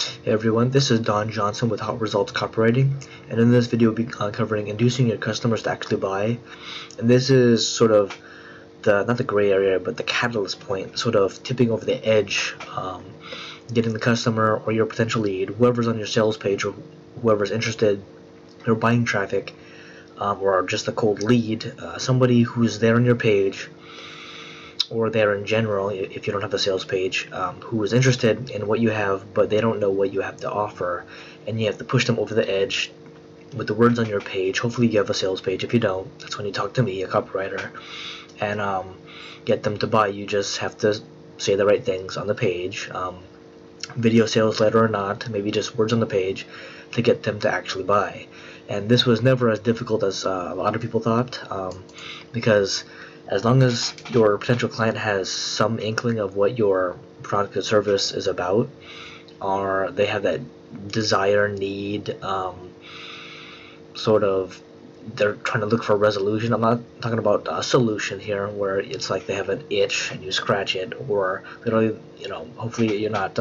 Hey everyone, this is Don Johnson with Hot Results Copywriting, and in this video we'll be covering inducing your customers to actually buy. And this is sort of not the gray area, but the catalyst point, sort of tipping over the edge, getting the customer or your potential lead, whoever's on your sales page or whoever's interested, or buying traffic, or just a cold lead, somebody who's there on your page, or there in general, if you don't have a sales page, who is interested in what you have, but they don't know what you have to offer, and you have to push them over the edge with the words on your page. Hopefully you have a sales page. If you don't, that's when you talk to me, a copywriter, and get them to buy. You just have to say the right things on the page, video sales letter or not, maybe just words on the page, to get them to actually buy. And this was never as difficult as a lot of people thought, because as long as your potential client has some inkling of what your product or service is about, or they have that desire, need, sort of, they're trying to look for a resolution. I'm not talking about a solution here where it's like they have an itch and you scratch it, or they don't, hopefully you're not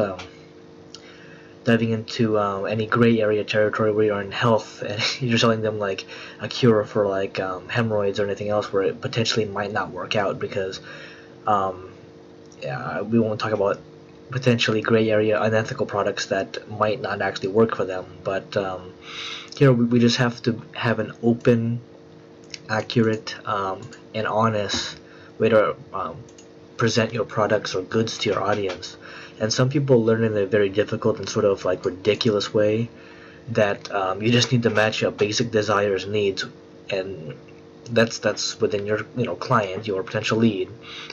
diving into any gray area territory where you're in health and you're selling them like a cure for like hemorrhoids or anything else where it potentially might not work out, because we won't talk about potentially gray area unethical products that might not actually work for them. But here we just have to have an open, accurate, and honest way to present your products or goods to your audience. And some people learn in a very difficult and sort of like ridiculous way that you just need to match up basic desires and needs, and that's within your client, your potential lead,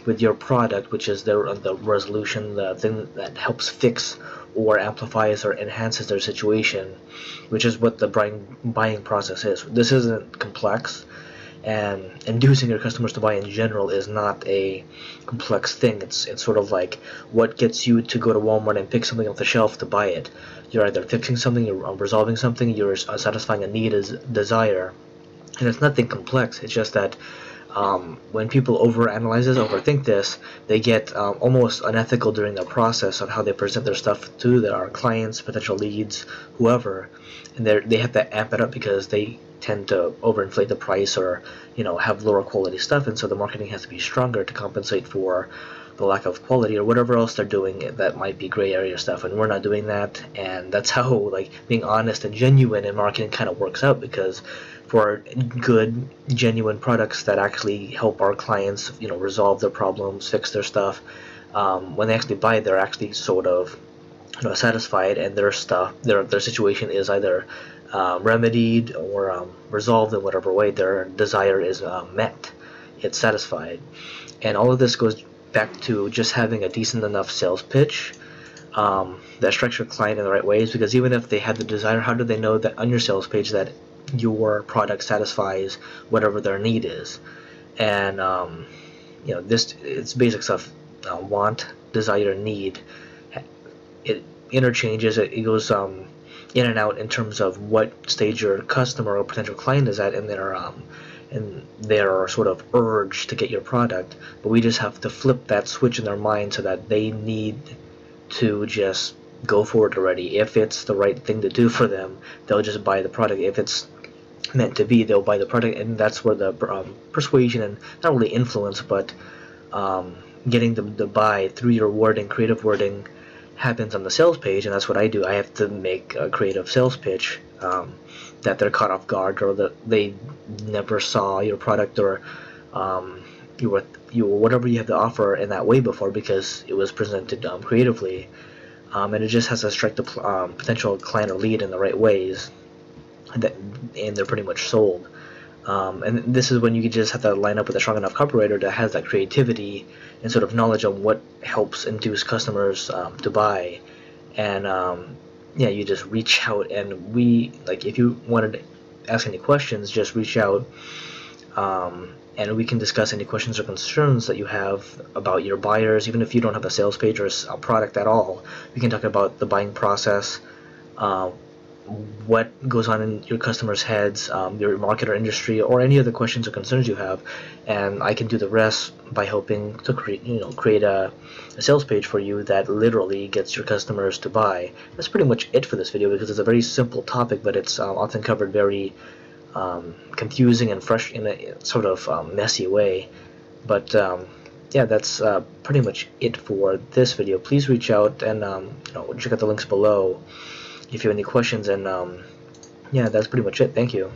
with your product, which is the resolution, the thing that helps fix or amplifies or enhances their situation, which is what the buying process is. This isn't complex. And inducing your customers to buy in general is not a complex thing. It's sort of like what gets you to go to Walmart and pick something off the shelf to buy it. You're either fixing something, you're resolving something, you're satisfying a need, as desire, and it's nothing complex. It's just that when people overanalyze this, overthink this, they get almost unethical during the process of how they present their stuff to their clients, potential leads, whoever, and they have to amp it up because they tend to overinflate the price, or have lower quality stuff, and so the marketing has to be stronger to compensate for the lack of quality or whatever else they're doing that might be gray area stuff. And we're not doing that, and that's how being honest and genuine in marketing kind of works out, because for good, genuine products that actually help our clients resolve their problems, fix their stuff, when they actually buy it, they're actually sort of satisfied, and their situation is either remedied or resolved in whatever way their desire is met. It's satisfied. And all of this goes back to just having a decent enough sales pitch that strikes your client in the right ways, because even if they have the desire, how do they know that on your sales page that your product satisfies whatever their need is? And it's basic stuff. Want, desire, need, it interchanges, it goes in and out in terms of what stage your customer or potential client is at in their sort of urge to get your product. But we just have to flip that switch in their mind so that they need to just go for it already. If it's the right thing to do for them, they'll just buy the product. If it's meant to be, they'll buy the product. And that's where the persuasion, and not really influence, but getting them to buy through your wording, creative wording, happens on the sales page. And that's what I do. I have to make a creative sales pitch that they're caught off guard, or that they never saw your product or whatever you have to offer in that way before, because it was presented creatively, and it just has to strike the potential client or lead in the right ways, and they're pretty much sold. And this is when you just have to line up with a strong enough copywriter that has that creativity and sort of knowledge on what helps induce customers to buy. And you just reach out, and if you wanted to ask any questions, just reach out, and we can discuss any questions or concerns that you have about your buyers. Even if you don't have a sales page or a product at all, we can talk about the buying process, what goes on in your customers' heads, your market or industry, or any other questions or concerns you have, and I can do the rest by helping to create a sales page for you that literally gets your customers to buy. That's pretty much it for this video, because it's a very simple topic, but it's often covered very confusing and fresh in a sort of messy way. But yeah, that's pretty much it for this video. Please reach out and check out the links below if you have any questions, and yeah, that's pretty much it. Thank you.